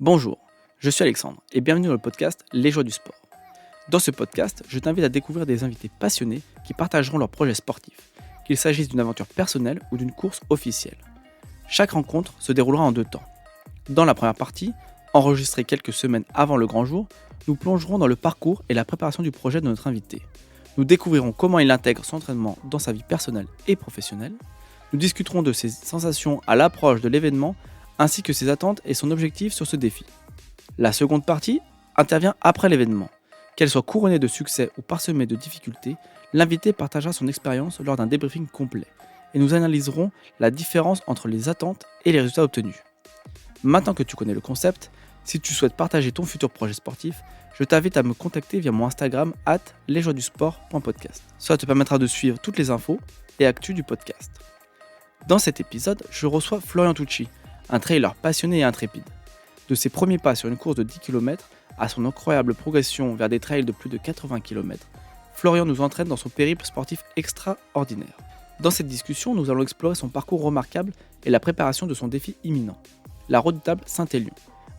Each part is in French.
Bonjour, je suis Alexandre et bienvenue dans le podcast Les Joies du Sport. Dans ce podcast, je t'invite à découvrir des invités passionnés qui partageront leurs projets sportifs, qu'il s'agisse d'une aventure personnelle ou d'une course officielle. Chaque rencontre se déroulera en 2 temps. Dans la première partie, enregistrée quelques semaines avant le grand jour, nous plongerons dans le parcours et la préparation du projet de notre invité. Nous découvrirons comment il intègre son entraînement dans sa vie personnelle et professionnelle. Nous discuterons de ses sensations à l'approche de l'événement ainsi que ses attentes et son objectif sur ce défi. La seconde partie intervient après l'événement. Qu'elle soit couronnée de succès ou parsemée de difficultés, l'invité partagera son expérience lors d'un débriefing complet et nous analyserons la différence entre les attentes et les résultats obtenus. Maintenant que tu connais le concept, si tu souhaites partager ton futur projet sportif, je t'invite à me contacter via mon Instagram @lesjoiesdusport.podcast. Cela te permettra de suivre toutes les infos et actus du podcast. Dans cet épisode, je reçois Florian Tucci, un trailer passionné et intrépide. De ses premiers pas sur une course de 10 km à son incroyable progression vers des trails de plus de 80 km, Florian nous entraîne dans son périple sportif extraordinaire. Dans cette discussion, nous allons explorer son parcours remarquable et la préparation de son défi imminent, la redoutable Saint-Élion,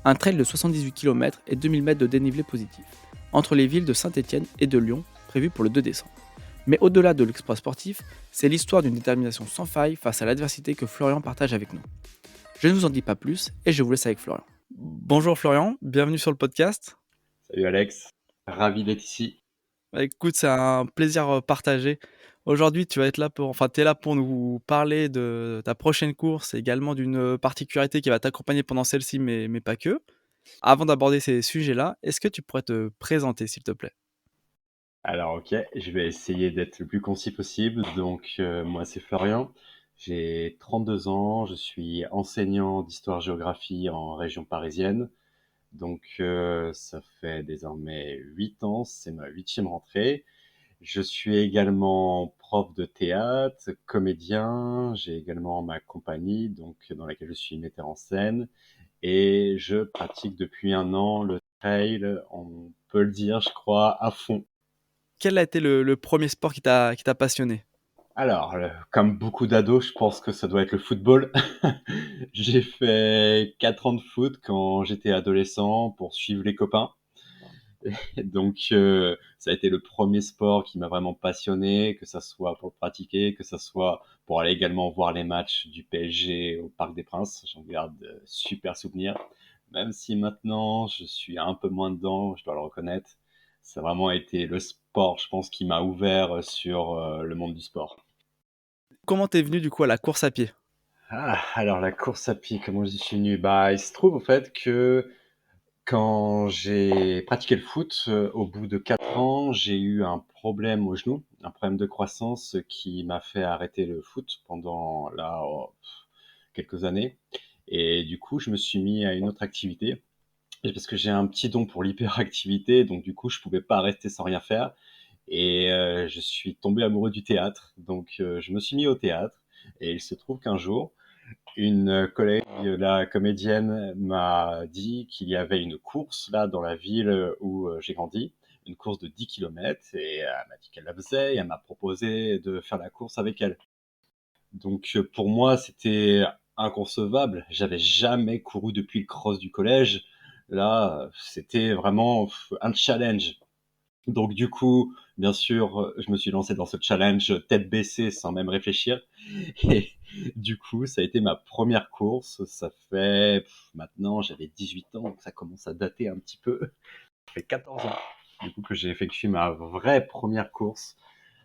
un trail de 78 km et 2000 mètres de dénivelé positif, entre les villes de Saint-Étienne et de Lyon, prévu pour le 2 décembre. Mais au-delà de l'exploit sportif, c'est l'histoire d'une détermination sans faille face à l'adversité que Florian partage avec nous. Je ne vous en dis pas plus et je vous laisse avec Florian. Bonjour Florian, bienvenue sur le podcast. Salut Alex, ravi d'être ici. Écoute, c'est un plaisir partagé. Aujourd'hui, t'es là pour nous parler de ta prochaine course et également d'une particularité qui va t'accompagner pendant celle-ci, mais pas que. Avant d'aborder ces sujets-là, est-ce que tu pourrais te présenter, s'il te plaît? Alors ok, je vais essayer d'être le plus concis possible. Moi c'est Florian, j'ai 32 ans, je suis enseignant d'histoire-géographie en région parisienne. Ça fait désormais 8 ans, c'est ma 8e rentrée. Je suis également prof de théâtre, comédien, j'ai également ma compagnie dans laquelle je suis metteur en scène et je pratique depuis 1 an le trail, on peut le dire, je crois, à fond. Quel a été le premier sport qui t'a passionné? Alors, comme beaucoup d'ados, je pense que ça doit être le football. J'ai fait 4 ans de foot quand j'étais adolescent pour suivre les copains. Ça a été le premier sport qui m'a vraiment passionné, que ça soit pour le pratiquer, que ça soit pour aller également voir les matchs du PSG au Parc des Princes. J'en garde de super souvenirs. Même si maintenant je suis un peu moins dedans, je dois le reconnaître. Ça a vraiment été le sport, je pense, qui m'a ouvert sur le monde du sport. Comment t'es venu du coup à la course à pied? Alors la course à pied, comment j'y suis venu? Bah, il se trouve au fait que quand j'ai pratiqué le foot, au bout de 4 ans, j'ai eu un problème au genou, un problème de croissance qui m'a fait arrêter le foot pendant quelques années. Et du coup, je me suis mis à une autre activité. Et parce que j'ai un petit don pour l'hyperactivité, donc du coup, je pouvais pas rester sans rien faire. Je suis tombé amoureux du théâtre, je me suis mis au théâtre. Et il se trouve qu'un jour, une collègue, la comédienne, m'a dit qu'il y avait une course là dans la ville où j'ai grandi, une course de 10 kilomètres, et elle m'a dit qu'elle la faisait et elle m'a proposé de faire la course avec elle. Pour moi, c'était inconcevable. J'avais jamais couru depuis le cross du collège. Là, c'était vraiment un challenge. Bien sûr, je me suis lancé dans ce challenge tête baissée sans même réfléchir. Et du coup, ça a été ma première course. Ça fait maintenant, j'avais 18 ans, donc ça commence à dater un petit peu. Ça fait 14 ans, du coup, que j'ai effectué ma vraie première course,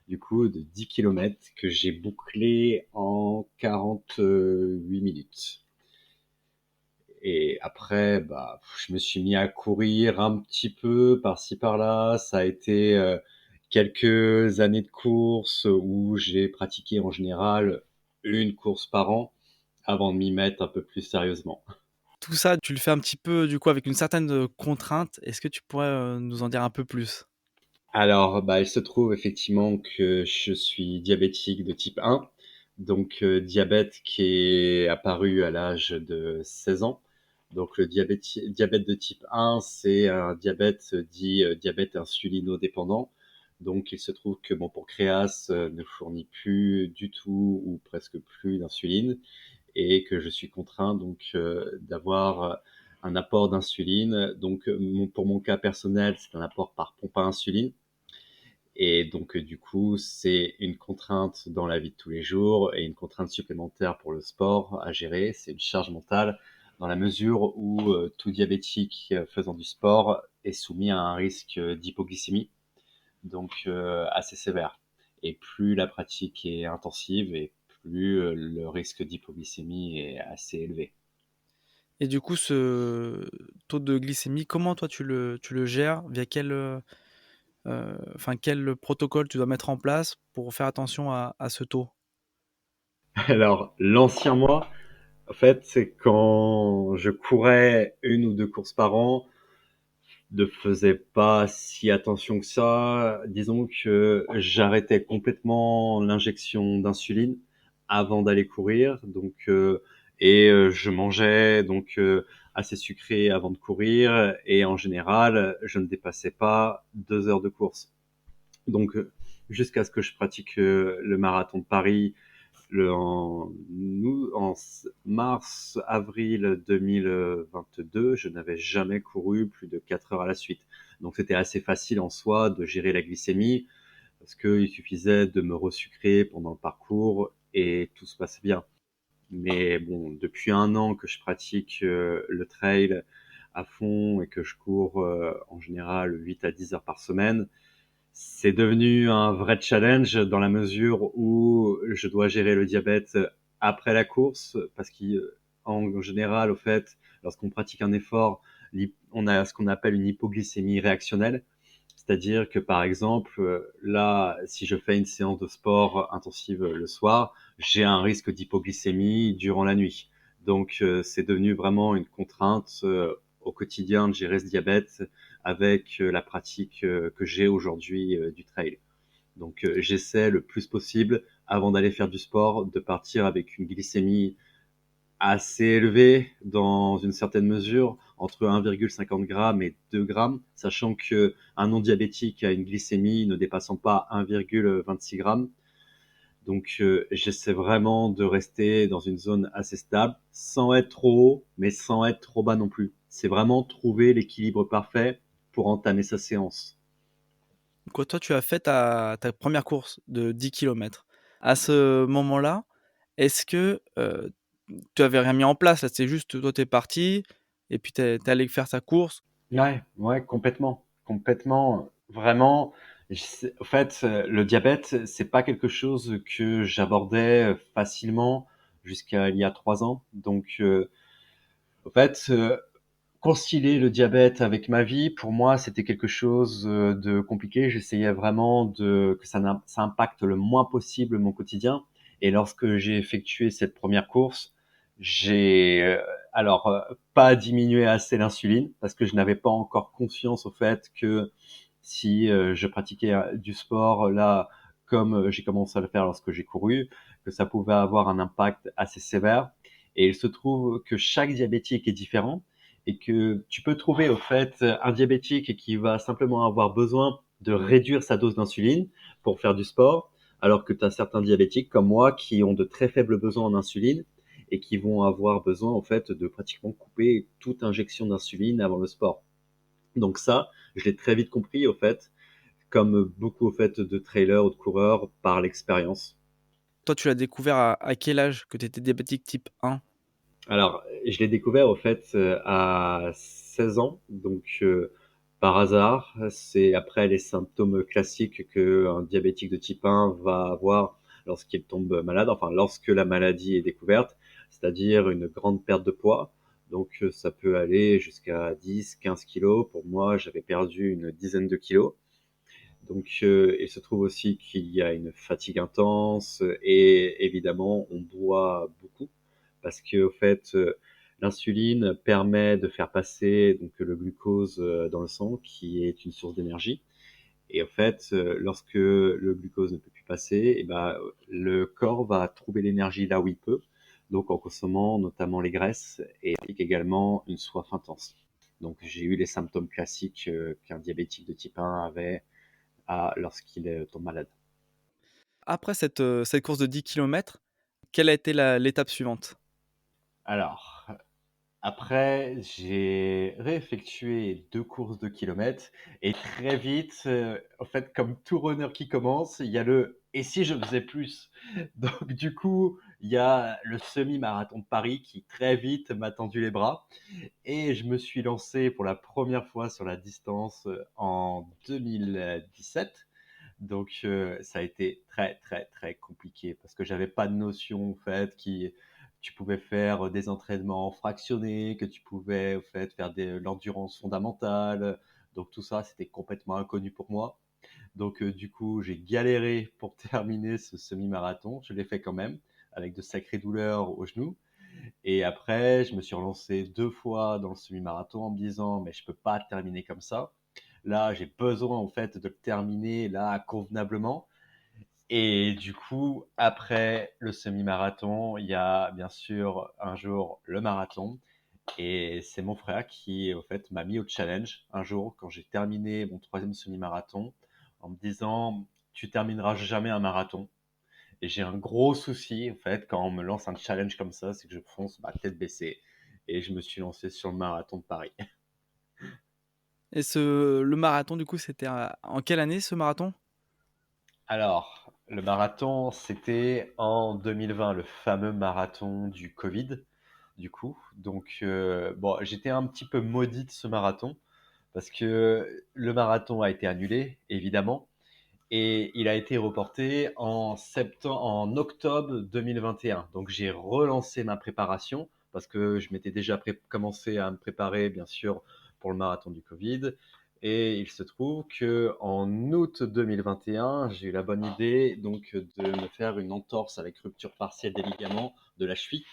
du coup, de 10 kilomètres que j'ai bouclé en 48 minutes. Et après, bah, je me suis mis à courir un petit peu par-ci par-là. Ça a été quelques années de course où j'ai pratiqué en général une course par an avant de m'y mettre un peu plus sérieusement. Tout ça, tu le fais un petit peu du coup avec une certaine contrainte. Est-ce que tu pourrais nous en dire un peu plus? Alors, bah, il se trouve effectivement que je suis diabétique de type 1, diabète qui est apparu à l'âge de 16 ans. Donc le diabète de type 1, c'est un diabète dit diabète insulinodépendant. Donc il se trouve que mon pancréas ne fournit plus du tout ou presque plus d'insuline et que je suis contraint d'avoir un apport d'insuline. Donc, pour mon cas personnel, c'est un apport par pompe à insuline. Et donc, du coup, c'est une contrainte dans la vie de tous les jours et une contrainte supplémentaire pour le sport à gérer. C'est une charge mentale dans la mesure où tout diabétique faisant du sport est soumis à un risque d'hypoglycémie, donc assez sévère. Et plus la pratique est intensive et plus le risque d'hypoglycémie est assez élevé. Et du coup, ce taux de glycémie, comment toi tu le gères? Via quel protocole tu dois mettre en place pour faire attention à ce taux? Alors, l'ancien moi, en fait, c'est quand je courais 1 ou 2 courses par an, ne faisais pas si attention que ça. Disons que j'arrêtais complètement l'injection d'insuline avant d'aller courir, donc je mangeais donc assez sucré avant de courir et en général, je ne dépassais pas 2 heures de course. Donc jusqu'à ce que je pratique le marathon de Paris en mars-avril 2022, je n'avais jamais couru plus de 4 heures à la suite. Donc c'était assez facile en soi de gérer la glycémie parce qu'il suffisait de me resucrer pendant le parcours et tout se passe bien. Mais bon, depuis 1 an que je pratique le trail à fond et que je cours en général 8 à 10 heures par semaine, c'est devenu un vrai challenge dans la mesure où je dois gérer le diabète après la course parce qu'en général, au fait, lorsqu'on pratique un effort, on a ce qu'on appelle une hypoglycémie réactionnelle. C'est-à-dire que par exemple, là, si je fais une séance de sport intensive le soir, j'ai un risque d'hypoglycémie durant la nuit. Donc, c'est devenu vraiment une contrainte au quotidien de gérer ce diabète avec la pratique que j'ai aujourd'hui du trail. Donc, j'essaie le plus possible, avant d'aller faire du sport, de partir avec une glycémie assez élevé dans une certaine mesure, entre 1,50 g et 2 grammes, sachant que un non-diabétique a une glycémie ne dépassant pas 1,26 g. Donc, j'essaie vraiment de rester dans une zone assez stable, sans être trop haut, mais sans être trop bas non plus. C'est vraiment trouver l'équilibre parfait pour entamer sa séance. Quand toi tu as fait ta première course de 10 kilomètres, à ce moment-là, est-ce que, tu avais rien mis en place là? C'est juste toi tu es parti et puis tu es allé faire ta course? Ouais, ouais, complètement, complètement. Vraiment, au fait, le diabète, c'est pas quelque chose que j'abordais facilement jusqu'à il y a 3 ans. Donc, au fait, concilier le diabète avec ma vie, pour moi, c'était quelque chose de compliqué. J'essayais vraiment que ça impacte le moins possible mon quotidien. Et lorsque j'ai effectué cette première course, j'ai pas diminué assez l'insuline parce que je n'avais pas encore conscience au fait que si je pratiquais du sport là, comme j'ai commencé à le faire lorsque j'ai couru, que ça pouvait avoir un impact assez sévère. Et il se trouve que chaque diabétique est différent et que tu peux trouver au fait un diabétique qui va simplement avoir besoin de réduire sa dose d'insuline pour faire du sport, alors que tu as certains diabétiques comme moi qui ont de très faibles besoins en insuline et qui vont avoir besoin en fait de pratiquement couper toute injection d'insuline avant le sport. Donc ça, je l'ai très vite compris au fait, comme beaucoup au fait de trailers ou de coureurs par l'expérience. Toi tu l'as découvert à quel âge que tu étais diabétique type 1? Alors, je l'ai découvert au fait à 16 ans, donc par hasard. C'est après les symptômes classiques qu'un diabétique de type 1 va avoir lorsqu'il tombe malade, enfin lorsque la maladie est découverte, c'est-à-dire une grande perte de poids. Donc ça peut aller jusqu'à 10, 15 kilos. Pour moi, j'avais perdu une dizaine de kilos. Donc il se trouve aussi qu'il y a une fatigue intense et évidemment on boit beaucoup parce que au fait l'insuline permet de faire passer donc le glucose dans le sang qui est une source d'énergie et au fait lorsque le glucose ne peut plus passer et ben le corps va trouver l'énergie là où il peut donc en consommant notamment les graisses et également une soif intense. Donc j'ai eu les symptômes classiques qu'un diabétique de type 1 avait lorsqu'il tombe malade. Après cette course de 10 kilomètres, quelle a été l'étape suivante? Alors, Après, j'ai réeffectué 2 courses de kilomètres et très vite, en fait, comme tout runner qui commence, il y a le: «Et si je faisais plus?» Donc du coup, il y a le semi-marathon de Paris qui très vite m'a tendu les bras et je me suis lancé pour la première fois sur la distance, en 2017. Donc ça a été très, très, très compliqué parce que j'avais pas de notion, en fait, qui tu pouvais faire des entraînements fractionnés, que tu pouvais, en fait, faire de l'endurance fondamentale. Donc tout ça, c'était complètement inconnu pour moi. Donc du coup, j'ai galéré pour terminer ce semi-marathon. Je l'ai fait quand même avec de sacrées douleurs aux genoux. Et après, je me suis relancé 2 fois dans le semi-marathon en me disant: «Mais je peux pas terminer comme ça. Là, j'ai besoin en fait de le terminer là convenablement». Et du coup, après le semi-marathon, il y a bien sûr un jour le marathon et c'est mon frère qui, au fait, m'a mis au challenge un jour quand j'ai terminé mon troisième semi-marathon en me disant: «Tu termineras jamais un marathon». Et j'ai un gros souci, en fait, quand on me lance un challenge comme ça, c'est que je fonce ma tête baissée. Et je me suis lancé sur le marathon de Paris. Et le marathon, du coup, c'était en quelle année ce marathon? Alors, le marathon, c'était en 2020, le fameux marathon du Covid, du coup. Donc, bon, j'étais un petit peu maudit de ce marathon parce que le marathon a été annulé, évidemment, et il a été reporté en octobre 2021. Donc, j'ai relancé ma préparation parce que je m'étais déjà commencé à me préparer, bien sûr, pour le marathon du Covid. Et il se trouve que en août 2021, j'ai eu la bonne idée donc de me faire une entorse avec rupture partielle des ligaments de la cheville.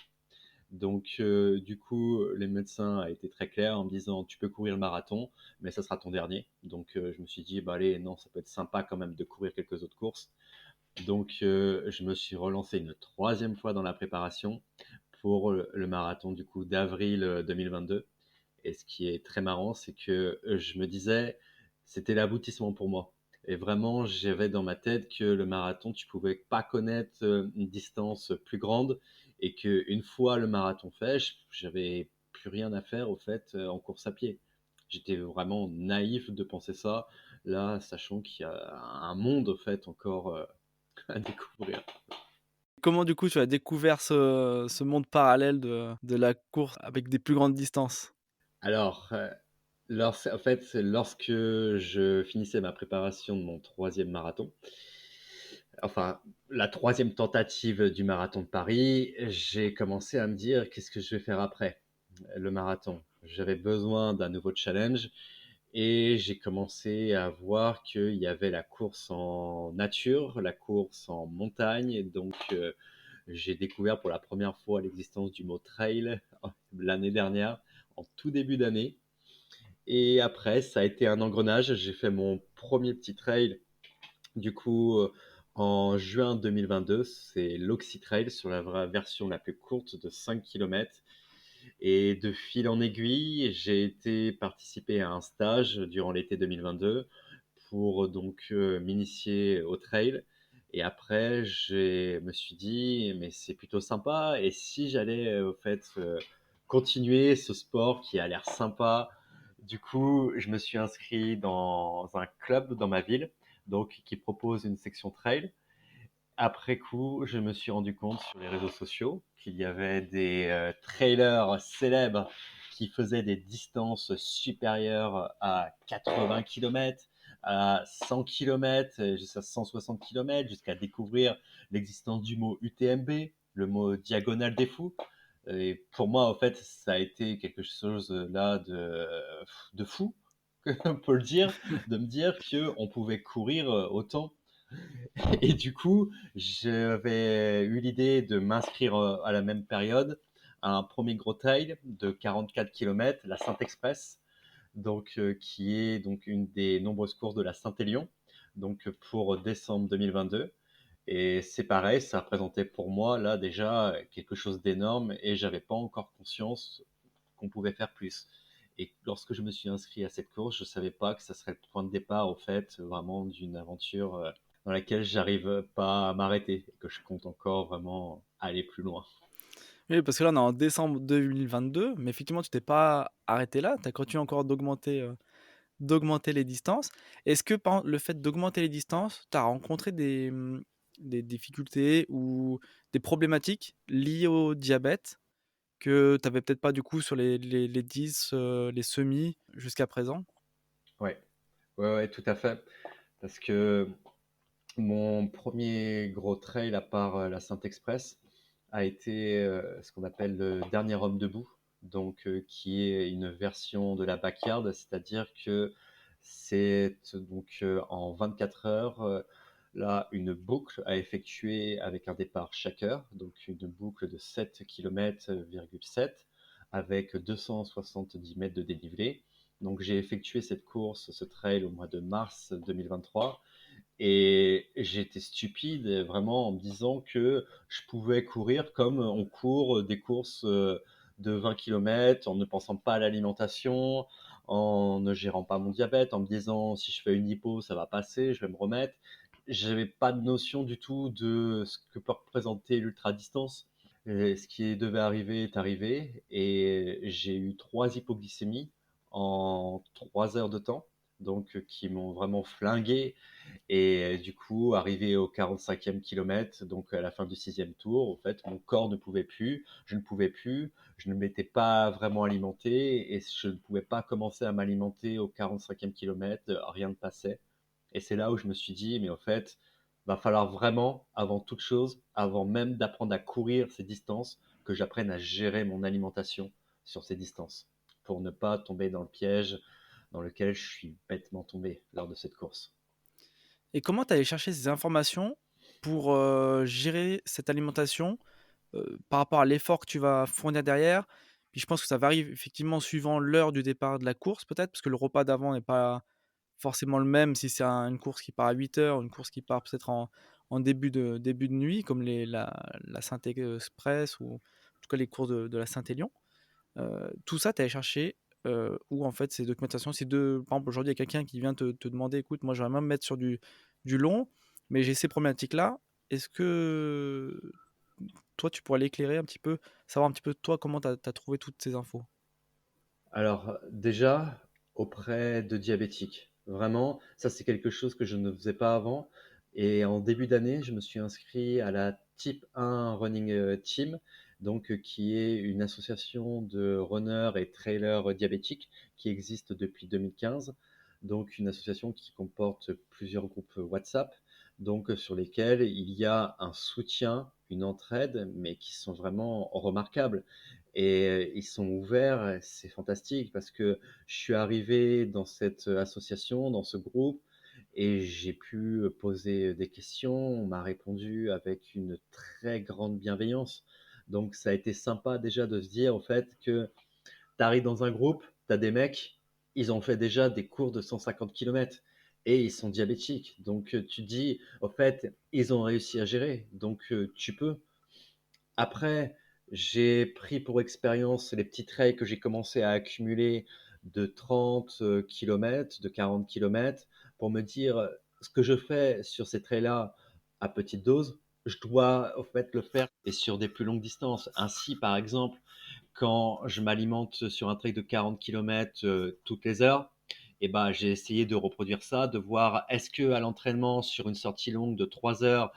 Donc, du coup, les médecins a été très clairs en me disant: «Tu peux courir le marathon, mais ça sera ton dernier». Donc, je me suis dit: «Bah, allez, non, ça peut être sympa quand même de courir quelques autres courses». Donc, je me suis relancé une troisième fois dans la préparation pour le marathon, du coup, d'avril 2022. Et ce qui est très marrant, c'est que je me disais, c'était l'aboutissement pour moi. Et vraiment, j'avais dans ma tête que le marathon, tu pouvais pas connaître une distance plus grande et que une fois le marathon fait, j'avais plus rien à faire au fait en course à pied. J'étais vraiment naïf de penser ça, là, sachant qu'il y a un monde au fait encore à découvrir. Comment, du coup, tu as découvert ce monde parallèle de la course avec des plus grandes distances? Alors, en fait, lorsque je finissais ma préparation de mon troisième marathon, enfin, la troisième tentative du marathon de Paris, j'ai commencé à me dire: «Qu'est-ce que je vais faire après le marathon?» J'avais besoin d'un nouveau challenge et j'ai commencé à voir qu'il y avait la course en nature, la course en montagne. Donc, j'ai découvert pour la première fois l'existence du mot trail l'année dernière, en tout début d'année. Et après, ça a été un engrenage. J'ai fait mon premier petit trail, du coup, en juin 2022. C'est l'Oxytrail sur la version la plus courte de 5 kilomètres. Et de fil en aiguille, j'ai été participer à un stage durant l'été 2022 pour donc m'initier au trail. Et après, je me suis dit, mais c'est plutôt sympa. Et si j'allais au fait continuer ce sport qui a l'air sympa? Du coup, je me suis inscrit dans un club dans ma ville, donc qui propose une section trail. Après coup, je me suis rendu compte sur les réseaux sociaux qu'il y avait des trailers célèbres qui faisaient des distances supérieures à 80 kilomètres, à 100 kilomètres, jusqu'à 160 kilomètres, jusqu'à découvrir l'existence du mot UTMB, le mot diagonale des fous. Et pour moi, en fait, ça a été quelque chose là de fou, on peut le dire, de me dire qu'on pouvait courir autant. Et du coup, j'avais eu l'idée de m'inscrire à la même période à un premier gros trail de 44 kilomètres, la Saint-Express, donc qui est donc une des nombreuses courses de la Saint-Élion, donc pour décembre 2022. Et c'est pareil, ça représentait pour moi là déjà quelque chose d'énorme et j'avais pas encore conscience qu'on pouvait faire plus. Et lorsque je me suis inscrit à cette course, je savais pas que ça serait le point de départ, au fait, vraiment d'une aventure dans laquelle j'arrive pas à m'arrêter et que je compte encore vraiment aller plus loin. Oui, parce que là, on est en décembre 2022, mais effectivement, tu t'es pas arrêté là. Tu as continué encore d'augmenter les distances. Est-ce que par le fait d'augmenter les distances, tu as rencontré des difficultés ou des problématiques liées au diabète que tu avais peut-être pas du coup sur les 10, les semis jusqu'à présent? Ouais, ouais, ouais, tout à fait. Parce que mon premier gros trail à part la Saint-Express a été ce qu'on appelle le dernier homme debout, donc qui est une version de la backyard, c'est-à-dire que c'est donc en 24 heures là une boucle à effectuer avec un départ chaque heure, donc une boucle de 7 km,7 avec 270 mètres de dénivelé. Donc j'ai effectué cette course, ce trail au mois de mars 2023 et j'étais stupide vraiment en me disant que je pouvais courir comme on court des courses de 20 km en ne pensant pas à l'alimentation, en ne gérant pas mon diabète, en me disant si je fais une hypo, ça va passer, je vais me remettre. J'avais pas de notion du tout de ce que peut représenter l'ultra distance. Et ce qui devait arriver est arrivé et j'ai eu 3 hypoglycémies en 3 heures de temps, donc qui m'ont vraiment flingué et du coup, arrivé au 45e kilomètre, donc à la fin du 6e tour, en fait, mon corps ne pouvait plus, je ne pouvais plus, je ne m'étais pas vraiment alimenté et je ne pouvais pas commencer à m'alimenter au 45e kilomètre, rien ne passait. Et c'est là où je me suis dit, mais en fait, va falloir vraiment, avant toute chose, avant même d'apprendre à courir ces distances, que j'apprenne à gérer mon alimentation sur ces distances pour ne pas tomber dans le piège dans lequel je suis bêtement tombé lors de cette course. Et comment tu allé chercher ces informations pour, gérer cette alimentation, par rapport à l'effort que tu vas fournir derrière? Puis je pense que ça varie effectivement suivant l'heure du départ de la course peut-être? Parce que le repas d'avant n'est pas forcément le même si c'est une course qui part à 8 heures, une course qui part peut-être en début de nuit comme la Saint-Express ou en tout cas les courses de la Saint-Élion. Tout ça, tu allé chercher, où en fait ces documentations, ces 2 par exemple aujourd'hui il y a quelqu'un qui vient te demander: «Écoute, moi j'aimerais bien me mettre sur du long, mais j'ai ces problématiques-là». Est-ce que toi tu pourrais l'éclairer un petit peu? Savoir un petit peu toi comment tu as trouvé toutes ces infos? Alors, déjà, auprès de diabétiques. Vraiment, ça c'est quelque chose que je ne faisais pas avant. Et en début d'année, je me suis inscrit à la Type 1 Running Team, donc qui est une association de runners et trailers diabétiques qui existe depuis 2015. Donc une association qui comporte plusieurs groupes WhatsApp, donc sur lesquels il y a un soutien, une entraide, mais qui sont vraiment remarquables. Et ils sont ouverts, c'est fantastique parce que je suis arrivé dans cette association, dans ce groupe, et j'ai pu poser des questions. On m'a répondu avec une très grande bienveillance. Donc ça a été sympa déjà de se dire au fait que tu arrives dans un groupe, tu as des mecs, ils ont fait déjà des cours de 150 km et ils sont diabétiques. Donc tu te dis, au fait, ils ont réussi à gérer. Donc tu peux. Après, j'ai pris pour expérience les petits trails que j'ai commencé à accumuler de 30 km, de 40 km, pour me dire ce que je fais sur ces trails-là à petite dose, je dois au fait le faire et sur des plus longues distances. Ainsi, par exemple, quand je m'alimente sur un trail de 40 km toutes les heures, et ben, j'ai essayé de reproduire ça, de voir est-ce que à l'entraînement sur une sortie longue de 3 heures,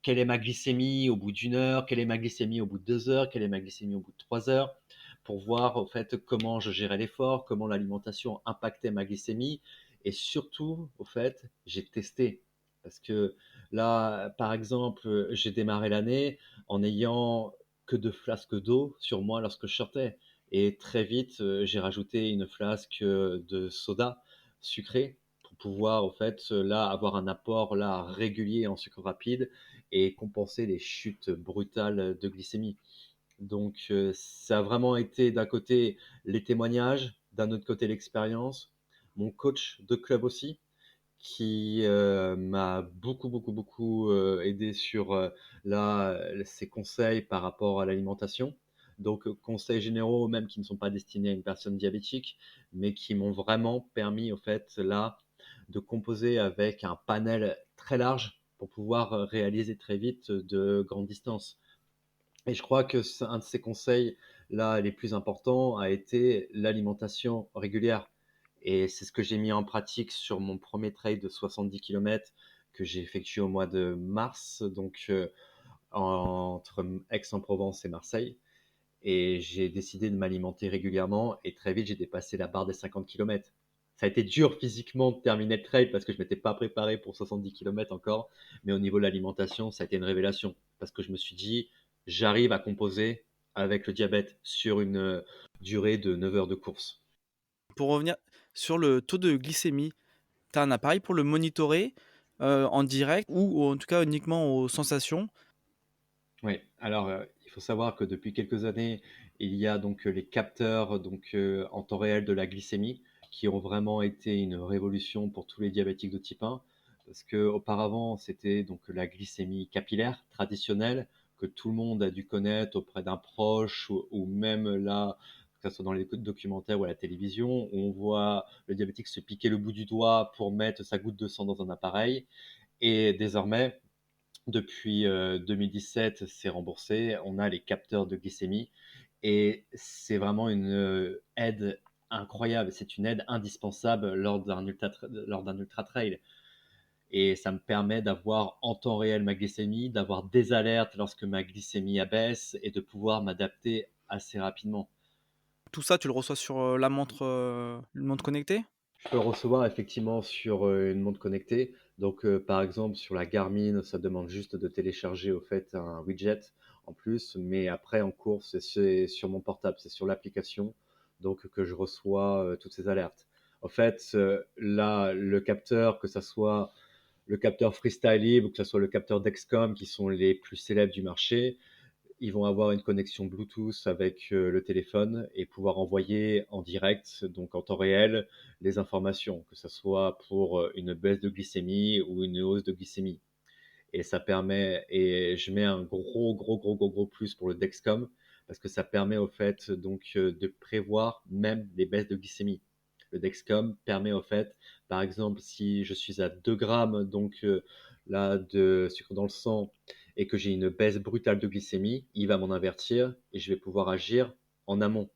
quelle est ma glycémie au bout d'une heure, quelle est ma glycémie au bout de 2 heures, quelle est ma glycémie au bout de 3 heures, pour voir au fait comment je gérais l'effort, comment l'alimentation impactait ma glycémie, et surtout au fait j'ai testé parce que là par exemple j'ai démarré l'année en ayant que 2 flasques d'eau sur moi lorsque je sortais et très vite j'ai rajouté une flasque de soda sucré pour pouvoir, au fait, là, avoir un apport là régulier en sucre rapide et compenser les chutes brutales de glycémie. Donc, ça a vraiment été d'un côté les témoignages, d'un autre côté l'expérience, mon coach de club aussi, qui m'a beaucoup, beaucoup, beaucoup aidé sur là, ses conseils par rapport à l'alimentation. Donc, conseils généraux, même qui ne sont pas destinés à une personne diabétique, mais qui m'ont vraiment permis, au fait, là, de composer avec un panel très large pour pouvoir réaliser très vite de grandes distances. Et je crois que un de ces conseils là les plus importants a été l'alimentation régulière. Et c'est ce que j'ai mis en pratique sur mon premier trail de 70 kilomètres que j'ai effectué au mois de mars, donc entre Aix-en-Provence et Marseille. Et j'ai décidé de m'alimenter régulièrement et très vite j'ai dépassé la barre des 50 kilomètres. Ça a été dur physiquement de terminer le trail parce que je m'étais pas préparé pour 70 kilomètres encore, mais au niveau de l'alimentation, ça a été une révélation parce que je me suis dit, j'arrive à composer avec le diabète sur une durée de 9 heures de course. Pour revenir sur le taux de glycémie, tu as un appareil pour le monitorer en direct ou en tout cas uniquement aux sensations? Oui, alors il faut savoir que depuis quelques années, il y a donc les capteurs en temps réel de la glycémie qui ont vraiment été une révolution pour tous les diabétiques de type 1 parce que auparavant, c'était donc la glycémie capillaire traditionnelle que tout le monde a dû connaître auprès d'un proche ou même là, que ce soit dans les documentaires ou à la télévision, où on voit le diabétique se piquer le bout du doigt pour mettre sa goutte de sang dans un appareil. Et désormais, depuis 2017, c'est remboursé. On a les capteurs de glycémie et c'est vraiment une aide incroyable. C'est une aide indispensable lors d'un ultra trail. Et ça me permet d'avoir en temps réel ma glycémie, d'avoir des alertes lorsque ma glycémie abaisse et de pouvoir m'adapter assez rapidement. Tout ça, tu le reçois sur une montre connectée? Je peux le recevoir effectivement sur une montre connectée. Donc, par exemple, sur la Garmin, ça demande juste de télécharger au fait un widget en plus. Mais après, en course, c'est sur mon portable, c'est sur l'application donc que je reçois toutes ces alertes. En fait, là, le capteur, que ça soit le capteur Freestyle Libre ou que ça soit le capteur Dexcom, qui sont les plus célèbres du marché, ils vont avoir une connexion Bluetooth avec le téléphone et pouvoir envoyer en direct, donc en temps réel, les informations, que ce soit pour une baisse de glycémie ou une hausse de glycémie. Et ça permet, et je mets un gros plus pour le Dexcom, parce que ça permet au fait de prévoir même les baisses de glycémie. Le Dexcom permet au fait, par exemple, si je suis à 2 grammes là de sucre dans le sang et que j'ai une baisse brutale de glycémie, il va m'en avertir et je vais pouvoir agir en amont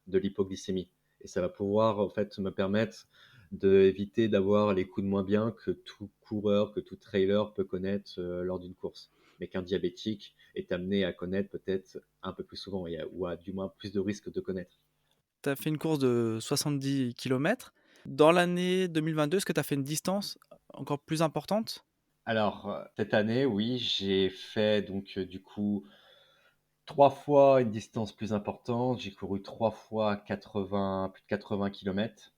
de l'hypoglycémie. Et ça va pouvoir en fait me permettre d'éviter d'avoir les coups de moins bien que tout coureur, que tout trailer peut connaître lors d'une course, mais qu'un diabétique est amené à connaître peut-être un peu plus souvent ou à du moins plus de risques de connaître. Tu as fait une course de 70 kilomètres. Dans l'année 2022, est-ce que tu as fait une distance encore plus importante? Alors, cette année, oui, j'ai fait du coup 3 fois une distance plus importante. J'ai couru 3 fois 80, plus de 80 kilomètres.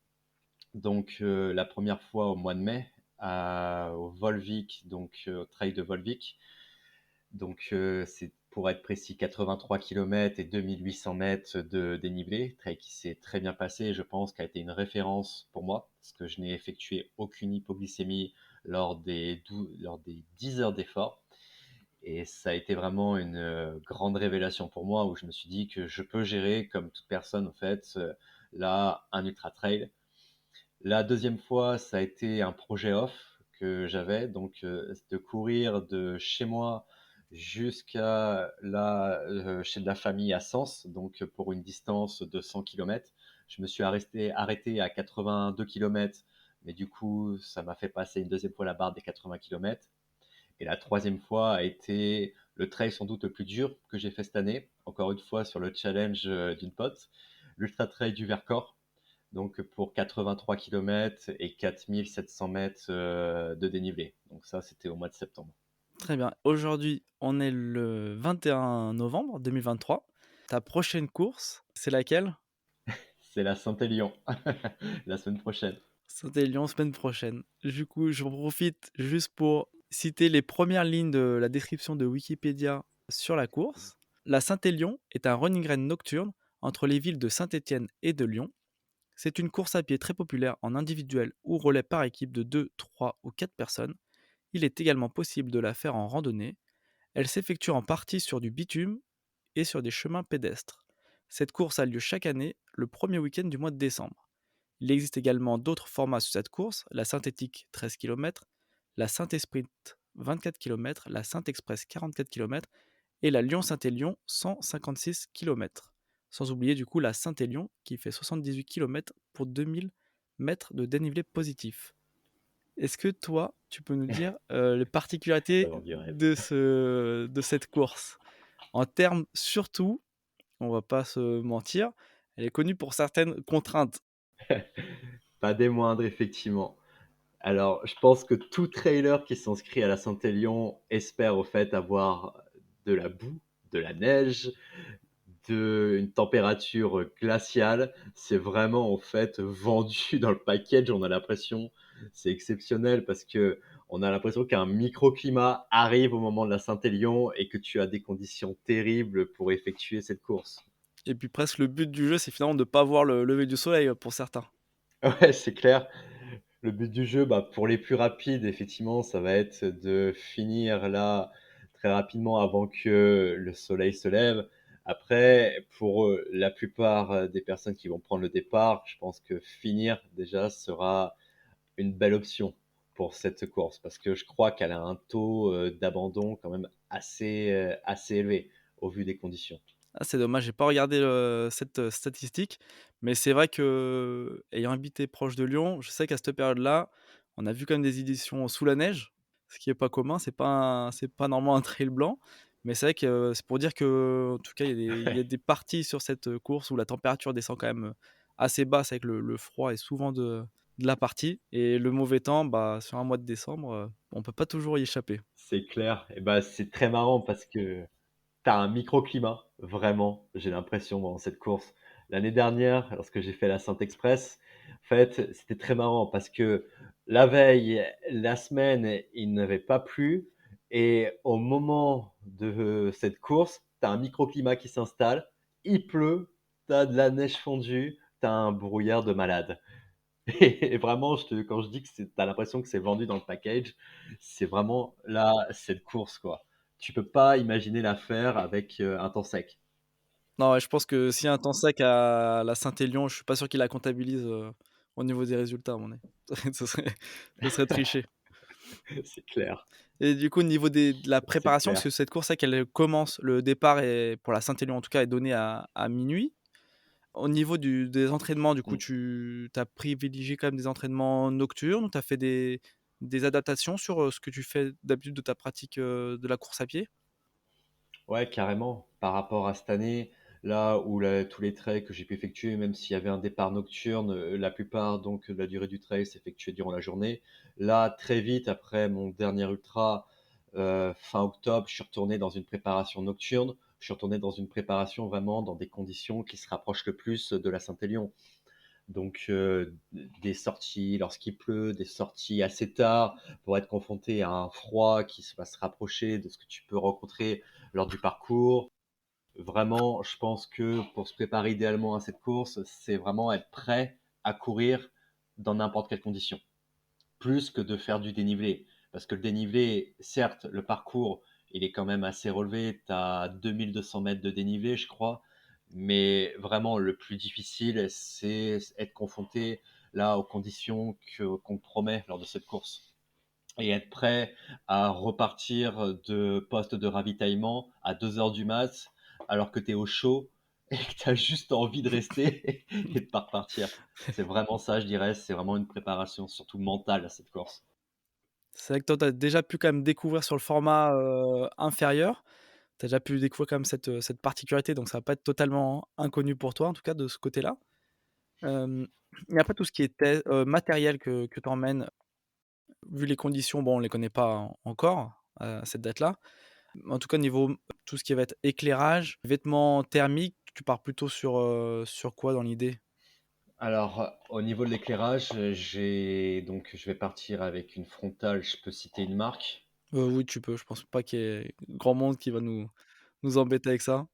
Donc, la première fois au mois de mai, au Volvic, au trail de Volvic. Donc, c'est pour être précis 83 kilomètres et 2800 mètres de dénivelé, trail qui s'est très bien passé et je pense qu'a été une référence pour moi, parce que je n'ai effectué aucune hypoglycémie lors des 10 heures d'effort. Et ça a été vraiment une grande révélation pour moi, où je me suis dit que je peux gérer, comme toute personne en fait, là, un ultra trail. La deuxième fois, ça a été un projet off que j'avais, de courir de chez moi jusqu'à là, chez de la famille à Sens, donc pour une distance de 100 kilomètres. Je me suis arrêté à 82 kilomètres, mais du coup, ça m'a fait passer une deuxième fois la barre des 80 kilomètres. Et la troisième fois a été le trail sans doute le plus dur que j'ai fait cette année, encore une fois sur le challenge d'une pote, l'Ultra Trail du Vercors, donc pour 83 kilomètres et 4700 mètres de dénivelé. Donc ça, c'était au mois de septembre. Très bien. Aujourd'hui, on est le 21 novembre 2023. Ta prochaine course, c'est laquelle? C'est la Saint-Élion, la semaine prochaine. Saint-Élion, semaine prochaine. Du coup, je profite juste pour citer les premières lignes de la description de Wikipédia sur la course. La Saint-Élion est un running raid nocturne entre les villes de Saint-Étienne et de Lyon. C'est une course à pied très populaire en individuel ou relais par équipe de 2, 3 ou 4 personnes. Il est également possible de la faire en randonnée. Elle s'effectue en partie sur du bitume et sur des chemins pédestres. Cette course a lieu chaque année le premier week-end du mois de décembre. Il existe également d'autres formats sur cette course, la synthétique 13 km, la synthé sprint 24 km, la synthé express 44 km et la Lyon-Saint-Élion, 156 kilomètres. Sans oublier du coup la Saint-Élion qui fait 78 kilomètres pour 2000 mètres de dénivelé positif. Est-ce que toi, tu peux nous dire, les Ça particularités vend du rêve. de cette course? En termes surtout, on va pas se mentir, elle est connue pour certaines contraintes. Pas des moindres, effectivement. Alors, je pense que tout trailer qui s'inscrit à la Saint-Élion espère au fait avoir de la boue, de la neige, une température glaciale. C'est vraiment en fait vendu dans le package. On a l'impression, c'est exceptionnel parce que on a l'impression qu'un microclimat arrive au moment de la Saint-Élion et que tu as des conditions terribles pour effectuer cette course. Et puis presque le but du jeu, c'est finalement de pas voir le lever du soleil, pour certains. Ouais, c'est clair. Le but du jeu, bah, pour les plus rapides, effectivement, ça va être de finir là très rapidement avant que le soleil se lève. Après, pour la plupart des personnes qui vont prendre le départ, je pense que finir déjà sera une belle option pour cette course parce que je crois qu'elle a un taux d'abandon quand même assez élevé au vu des conditions. Ah, c'est dommage, j'ai pas regardé, cette, statistique, mais c'est vrai qu'ayant habité proche de Lyon, je sais qu'à cette période-là, on a vu quand même des éditions sous la neige, ce qui est pas commun, c'est pas normalement un trail blanc, mais c'est vrai que c'est pour dire que en tout cas, il y a des parties sur cette, course où la température descend quand même, assez basse avec le froid est souvent de la partie et le mauvais temps, bah, sur un mois de décembre, on peut pas toujours y échapper. C'est clair. Et bah, c'est très marrant parce que t'as un microclimat, vraiment, j'ai l'impression, dans cette course. L'année dernière, lorsque j'ai fait la Saint-Express, en fait, c'était très marrant parce que la veille, la semaine, il n'avait pas plu. Et au moment de cette course, tu as un microclimat qui s'installe, il pleut, tu as de la neige fondue, tu as un brouillard de malade. Et vraiment, quand je dis que t'as l'impression que c'est vendu dans le package, c'est vraiment là, cette course, quoi. Tu peux pas imaginer la faire avec un temps sec. Non, ouais, je pense que s'il y a un temps sec à la Saint-Élion, je suis pas sûr qu'ils la comptabilisent, au niveau des résultats, à mon avis. Ce serait tricher C'est clair, et du coup, au niveau de la c'est préparation, parce clair. que cette course, c'est qu'elle commence le départ est pour la Saint-Élion, en tout cas, est donné à minuit. Au niveau des entraînements, du coup, Mmh. tu as privilégié quand même des entraînements nocturnes ou tu as fait des adaptations sur, ce que tu fais d'habitude de ta pratique, de la course à pied? Ouais, carrément. Par rapport à cette année, là où tous les trails que j'ai pu effectuer, même s'il y avait un départ nocturne, la plupart donc de la durée du trail s'effectuait durant la journée. Là, très vite après mon dernier ultra, fin octobre, je suis retourné dans une préparation nocturne. Je suis retourné dans une préparation vraiment dans des conditions qui se rapprochent le plus de la Saint-Élion. Donc, des sorties lorsqu'il pleut, des sorties assez tard pour être confronté à un froid qui va se rapprocher de ce que tu peux rencontrer lors du parcours. Vraiment, je pense que pour se préparer idéalement à cette course, c'est vraiment être prêt à courir dans n'importe quelle condition, plus que de faire du dénivelé. Parce que le dénivelé, certes, le parcours, il est quand même assez relevé. Tu as 2200 mètres de dénivelé, je crois. Mais vraiment, le plus difficile, c'est être confronté là aux conditions qu'on te promet lors de cette course. Et être prêt à repartir de poste de ravitaillement à 2 heures du mat, alors que tu es au chaud et que tu as juste envie de rester et de pas repartir. C'est vraiment ça, je dirais. C'est vraiment une préparation, surtout mentale, à cette course. C'est vrai que toi, tu as déjà pu quand même découvrir sur le format, inférieur. Tu as déjà pu découvrir quand même cette particularité, donc ça va pas être totalement inconnu pour toi, en tout cas de ce côté-là. Hem et après tout ce qui était, matériel que tu emmènes, vu les conditions, bon, on les connaît pas encore à cette date-là. En tout cas, niveau tout ce qui va être éclairage, vêtements thermiques, tu pars plutôt sur quoi dans l'idée? Alors, au niveau de l'éclairage, je vais partir avec une frontale, je peux citer une marque. Oui, tu peux, je pense pas qu'il y ait grand monde qui va nous embêter avec ça.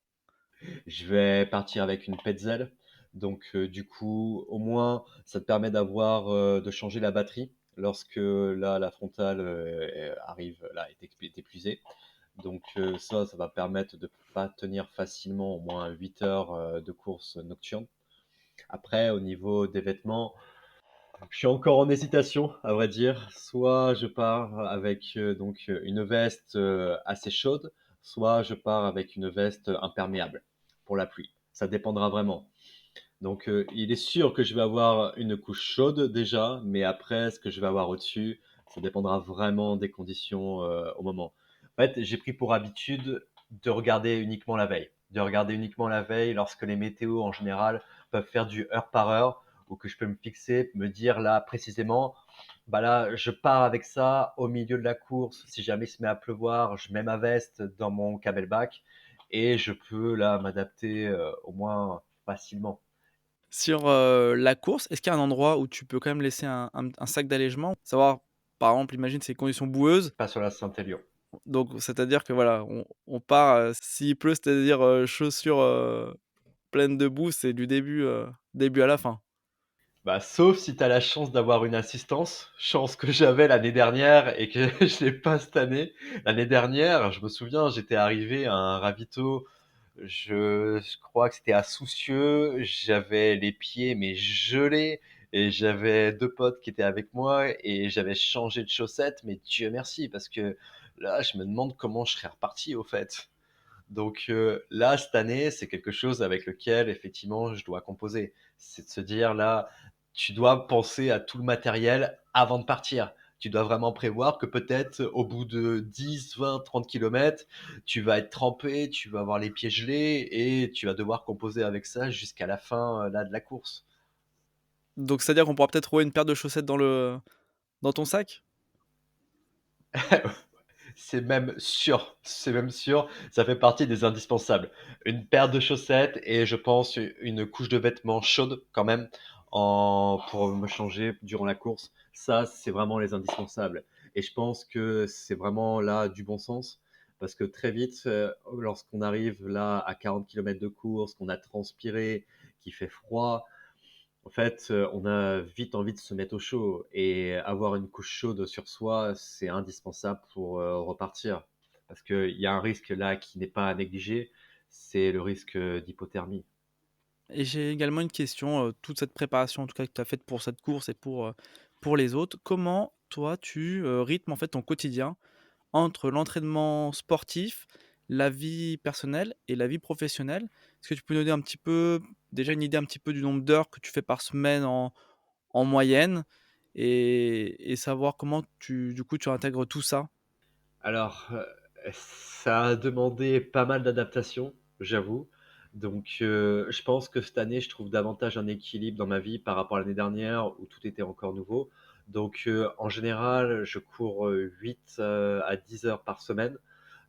Je vais partir avec une Petzl. Donc, du coup, au moins, ça te permet de changer la batterie lorsque là, la frontale arrive, là, est épuisée. Donc, ça va permettre de pas tenir facilement au moins 8 heures de course nocturne. Après, au niveau des vêtements, je suis encore en hésitation, à vrai dire. Soit je pars avec une veste assez chaude, soit je pars avec une veste imperméable pour la pluie. Ça dépendra vraiment. Donc, il est sûr que je vais avoir une couche chaude déjà, mais après, ce que je vais avoir au-dessus, ça dépendra vraiment des conditions au moment. En fait, j'ai pris pour habitude de regarder uniquement la veille. De regarder uniquement la veille lorsque les météos en général peuvent faire du heure par heure ou que je peux me fixer, me dire là précisément, bah là, je pars avec ça au milieu de la course. Si jamais il se met à pleuvoir, je mets ma veste dans mon camelback et je peux là m'adapter au moins facilement. Sur, la course, est-ce qu'il y a un endroit où tu peux quand même laisser un sac d'allègement? Savoir, par exemple, imagine c'est conditions boueuses, Pas sur la Saint-Élion. donc c'est-à-dire que voilà, on part, s'il pleut, c'est-à-dire, chaussures, pleines de boue, c'est du début à la fin. Bah, sauf si tu as la chance d'avoir une assistance, chance que j'avais l'année dernière et que je l'ai pas cette année. L'année dernière, je me souviens, j'étais arrivé à un ravito, je crois que c'était à Soucieux, j'avais les pieds mais gelés et j'avais 2 potes qui étaient avec moi et j'avais changé de chaussettes, mais Dieu merci parce que là, je me demande comment je serais reparti au fait. Donc là, cette année, c'est quelque chose avec lequel effectivement je dois composer. C'est de se dire là, tu dois penser à tout le matériel avant de partir. Tu dois vraiment prévoir que peut-être au bout de 10, 20, 30 kilomètres, tu vas être trempé, tu vas avoir les pieds gelés et tu vas devoir composer avec ça jusqu'à la fin là, de la course. Donc c'est-à-dire qu'on pourra peut-être trouver une paire de chaussettes dans ton sac? C'est même sûr, ça fait partie des indispensables. Une paire de chaussettes et je pense une couche de vêtements chaude quand même pour me changer durant la course. Ça, c'est vraiment les indispensables. Et je pense que c'est vraiment là du bon sens parce que très vite, lorsqu'on arrive là à 40 kilomètres de course, qu'on a transpiré, qu'il fait froid, en fait, on a vite envie de se mettre au chaud et avoir une couche chaude sur soi, c'est indispensable pour, repartir. Parce qu'il y a un risque là qui n'est pas à négliger, c'est le risque, d'hypothermie. Et j'ai également une question, toute cette préparation en tout cas que tu as faite pour cette course et pour les autres, comment toi tu, rythmes en fait ton quotidien entre l'entraînement sportif, la vie personnelle et la vie professionnelle? Est-ce que tu peux nous donner un petit peu, déjà une idée un petit peu du nombre d'heures que tu fais par semaine en moyenne et savoir comment du coup, tu intègres tout ça? Alors, ça a demandé pas mal d'adaptation, j'avoue. Donc, je pense que cette année, je trouve davantage un équilibre dans ma vie par rapport à l'année dernière où tout était encore nouveau. Donc, en général, je cours, 8, à 10 heures par semaine.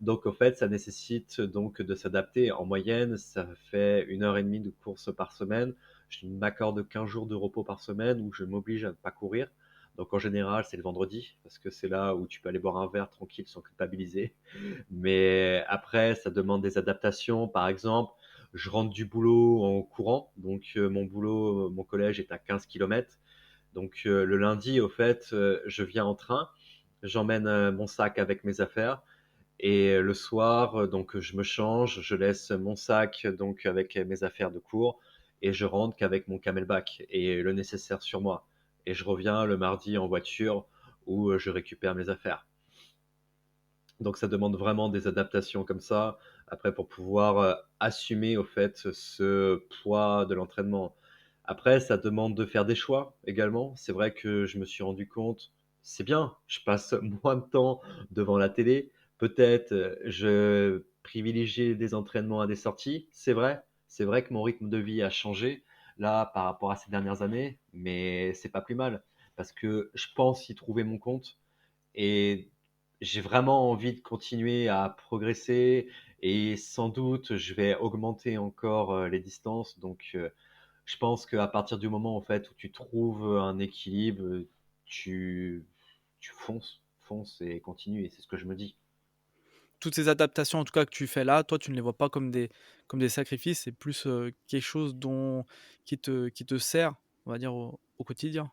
Donc, au fait, ça nécessite donc de s'adapter. En moyenne, ça fait 1 heure et demie de course par semaine. Je m'accorde 15 jours de repos par semaine où je m'oblige à ne pas courir. Donc en général, c'est le vendredi, parce que c'est là où tu peux aller boire un verre tranquille sans culpabiliser. Mais après, ça demande des adaptations. Par exemple, je rentre du boulot en courant. Donc mon boulot, mon collège est à 15 kilomètres. Donc le lundi, au fait, je viens en train. J'emmène mon sac avec mes affaires. Et le soir, donc je me change, je laisse mon sac donc avec mes affaires de cours et je rentre qu'avec mon camelback et le nécessaire sur moi. Et je reviens le mardi en voiture où je récupère mes affaires. Donc ça demande vraiment des adaptations comme ça, après pour pouvoir assumer au fait ce poids de l'entraînement. Après, ça demande de faire des choix également. C'est vrai que je me suis rendu compte, c'est bien, je passe moins de temps devant la télé. Peut-être je privilégie des entraînements à des sorties. C'est vrai. C'est vrai que mon rythme de vie a changé là par rapport à ces dernières années, mais c'est pas plus mal parce que je pense y trouver mon compte et j'ai vraiment envie de continuer à progresser et sans doute je vais augmenter encore les distances. Donc je pense qu'à partir du moment en fait où tu trouves un équilibre, tu, tu fonces et continue et c'est ce que je me dis. Toutes ces adaptations en tout cas que tu fais là, toi tu ne les vois pas comme des sacrifices, c'est plus, quelque chose qui te sert, on va dire au quotidien?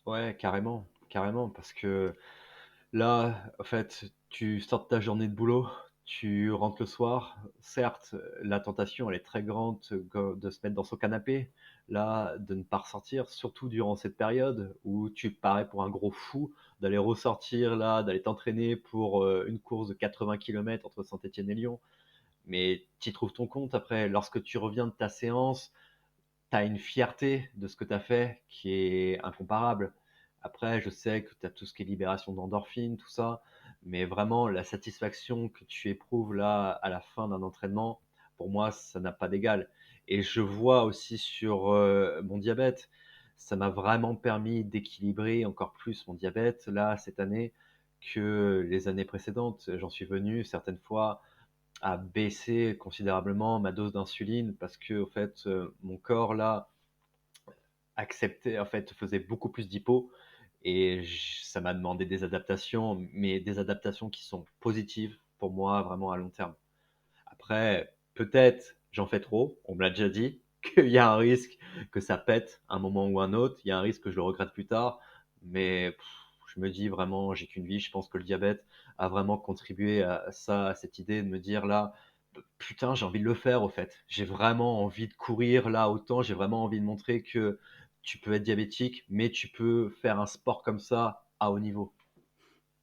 Ouais, carrément, carrément, parce que là, en fait, tu sors de ta journée de boulot, Tu rentres le soir, certes, la tentation, elle est très grande de se mettre dans son canapé, là, de ne pas ressortir, surtout durant cette période où tu parais pour un gros fou d'aller ressortir là, d'aller t'entraîner pour, une course de 80 kilomètres entre Saint-Étienne et Lyon. Mais tu y trouves ton compte après. Lorsque tu reviens de ta séance, tu as une fierté de ce que tu as fait qui est incomparable. Après, je sais que tu as tout ce qui est libération d'endorphines, tout ça, mais vraiment, la satisfaction que tu éprouves là à la fin d'un entraînement, pour moi, ça n'a pas d'égal. Et je vois aussi sur mon diabète, ça m'a vraiment permis d'équilibrer encore plus mon diabète là cette année que les années précédentes. J'en suis venu certaines fois à baisser considérablement ma dose d'insuline parce que, au fait, mon corps là acceptait, en fait, faisait beaucoup plus d'hypo et ça m'a demandé des adaptations, mais des adaptations qui sont positives pour moi vraiment à long terme. Après, peut-être j'en fais trop, on me l'a déjà dit, qu'il y a un risque que ça pète un moment ou un autre, il y a un risque que je le regrette plus tard, mais je me dis vraiment, j'ai qu'une vie, je pense que le diabète a vraiment contribué à ça, à cette idée de me dire là, putain, j'ai envie de le faire au fait. J'ai vraiment envie de courir là autant, j'ai vraiment envie de montrer que tu peux être diabétique, mais tu peux faire un sport comme ça à haut niveau.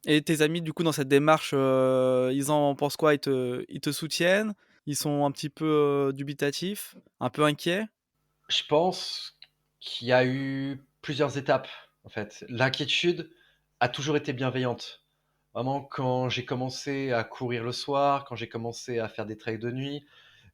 Et tes amis, du coup, dans cette démarche, ils en pensent quoi? Ils te soutiennent? Ils sont un petit peu, dubitatifs? Un peu inquiets? Je pense qu'il y a eu plusieurs étapes, en fait. L'inquiétude a toujours été bienveillante. Vraiment, quand j'ai commencé à courir le soir, quand j'ai commencé à faire des trails de nuit,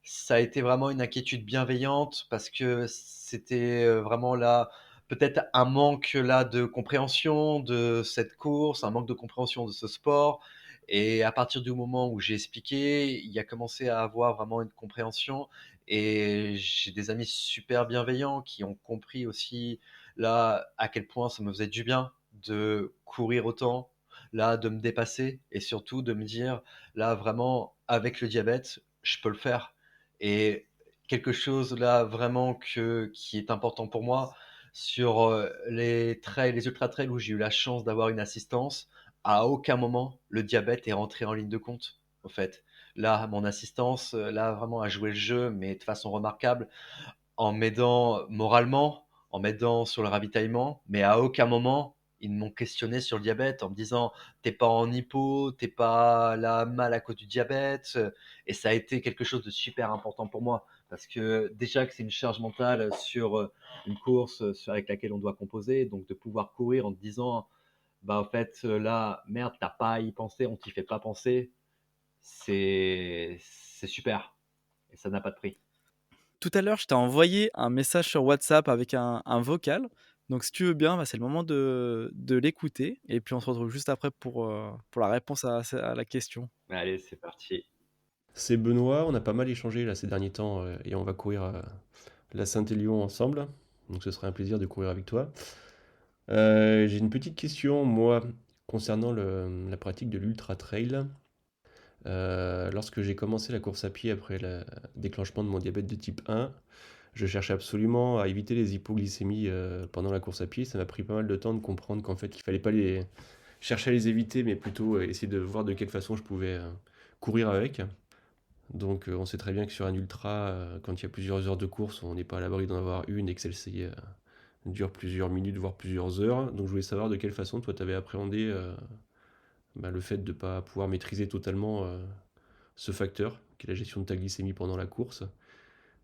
ça a été vraiment une inquiétude bienveillante parce que c'était vraiment là, peut-être un manque là de compréhension de cette course, un manque de compréhension de ce sport. Et à partir du moment où j'ai expliqué, il y a commencé à avoir vraiment une compréhension. Et j'ai des amis super bienveillants qui ont compris aussi là à quel point ça me faisait du bien de courir autant, là de me dépasser et surtout de me dire là vraiment avec le diabète, je peux le faire. Et quelque chose là vraiment qui est important pour moi sur les trails, les ultra trails où j'ai eu la chance d'avoir une assistance, à aucun moment le diabète est rentré en ligne de compte. En fait, là, mon assistance, là, vraiment a joué le jeu, mais de façon remarquable, en m'aidant moralement, en m'aidant sur le ravitaillement, mais à aucun moment, ils m'ont questionné sur le diabète en me disant: «T'es pas en hypo, t'es pas là mal à cause du diabète», et ça a été quelque chose de super important pour moi. Parce que déjà que c'est une charge mentale sur, une course, avec laquelle on doit composer, donc de pouvoir courir en te disant: «Bah, en fait, là, merde, t'as pas à y penser, on t'y fait pas penser», c'est super et ça n'a pas de prix. Tout à l'heure, je t'ai envoyé un message sur WhatsApp avec un vocal. Donc si tu veux bien, bah, c'est le moment de l'écouter et puis on se retrouve juste après pour la réponse à la question. Allez, c'est parti. C'est Benoît, on a pas mal échangé là ces derniers temps et on va courir la Saint-Élion ensemble. Donc ce serait un plaisir de courir avec toi. J'ai une petite question, moi, concernant la pratique de l'ultra trail. Lorsque j'ai commencé la course à pied après le déclenchement de mon diabète de type 1, je cherchais absolument à éviter les hypoglycémies pendant la course à pied. Ça m'a pris pas mal de temps de comprendre qu'en fait, il fallait pas les chercher à les éviter, mais plutôt essayer de voir de quelle façon je pouvais courir avec. Donc on sait très bien que sur un ultra, quand il y a plusieurs heures de course, on n'est pas à l'abri d'en avoir une et que celle-ci dure plusieurs minutes, voire plusieurs heures. Donc je voulais savoir de quelle façon toi tu avais appréhendé le fait de ne pas pouvoir maîtriser totalement ce facteur, qui est la gestion de ta glycémie pendant la course,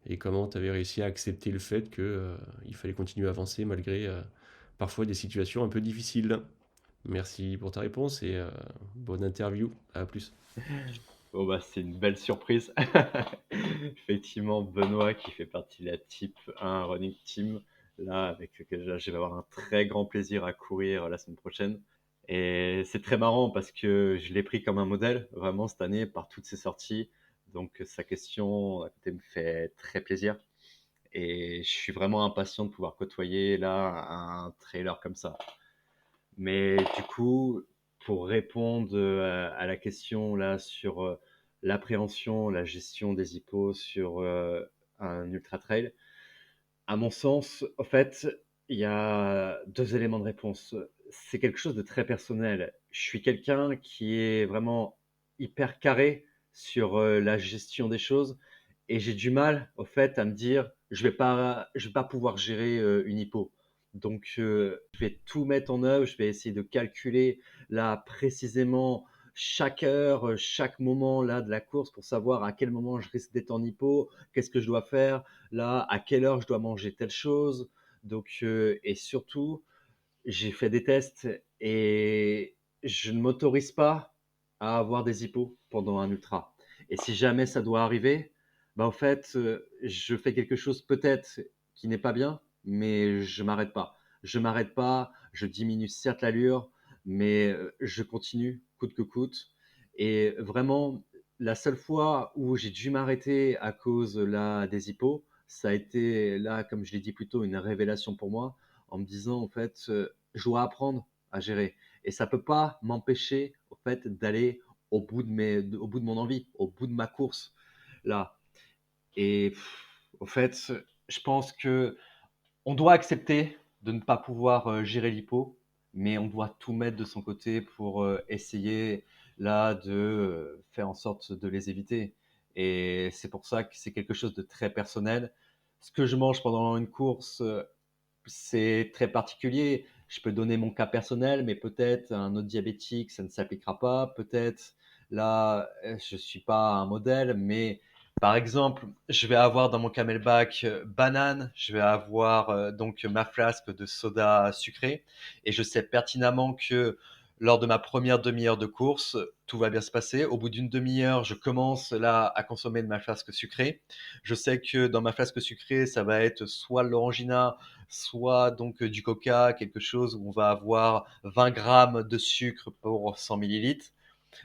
et comment tu avais réussi à accepter le fait que il fallait continuer à avancer malgré parfois des situations un peu difficiles. Merci pour ta réponse et bonne interview. À plus. Oh bah, c'est une belle surprise. Effectivement, Benoît qui fait partie de la Type 1 Running Team, là, avec lequel là, je vais avoir un très grand plaisir à courir la semaine prochaine. Et c'est très marrant parce que je l'ai pris comme un modèle, vraiment, cette année, par toutes ses sorties. Donc, sa question à côté me fait très plaisir. Et je suis vraiment impatient de pouvoir côtoyer là un trailer comme ça. Mais du coup, pour répondre à la question là sur l'appréhension, la gestion des hippos sur un ultra trail, à mon sens, en fait, il y a deux éléments de réponse. C'est quelque chose de très personnel. Je suis quelqu'un qui est vraiment hyper carré sur la gestion des choses. Et j'ai du mal, au fait, à me dire, je vais pas pouvoir gérer une hypo. Donc, je vais tout mettre en œuvre. Je vais essayer de calculer là précisément chaque heure, chaque moment là de la course pour savoir à quel moment je risque d'être en hypo, qu'est-ce que je dois faire, là, à quelle heure je dois manger telle chose. Donc, et surtout, j'ai fait des tests et je ne m'autorise pas à avoir des hippos pendant un ultra. Et si jamais ça doit arriver, bah en fait, je fais quelque chose peut-être qui n'est pas bien, mais je m'arrête pas. Je m'arrête pas, je diminue certes l'allure, mais je continue coûte que coûte. Et vraiment, la seule fois où j'ai dû m'arrêter à cause là des hippos, ça a été là, comme je l'ai dit plus tôt, une révélation pour moi en me disant en fait, je dois apprendre à gérer. Et ça peut pas m'empêcher au fait d'aller au bout de mon envie, au bout de ma course là. Et au fait, je pense que on doit accepter de ne pas pouvoir gérer l'hypo, mais on doit tout mettre de son côté pour essayer là de faire en sorte de les éviter. Et c'est pour ça que c'est quelque chose de très personnel. Ce que je mange pendant une course, c'est très particulier. Je peux donner mon cas personnel, mais peut-être un autre diabétique, ça ne s'appliquera pas. Peut-être là, je suis pas un modèle, mais par exemple, je vais avoir dans mon camelback banane, je vais avoir donc ma flasque de soda sucré, et je sais pertinemment que lors de ma première demi-heure de course, tout va bien se passer. Au bout d'une demi-heure, je commence là à consommer de ma flasque sucrée. Je sais que dans ma flasque sucrée, ça va être soit l'orangina, soit donc du coca, quelque chose où on va avoir 20 grammes de sucre pour 100 millilitres.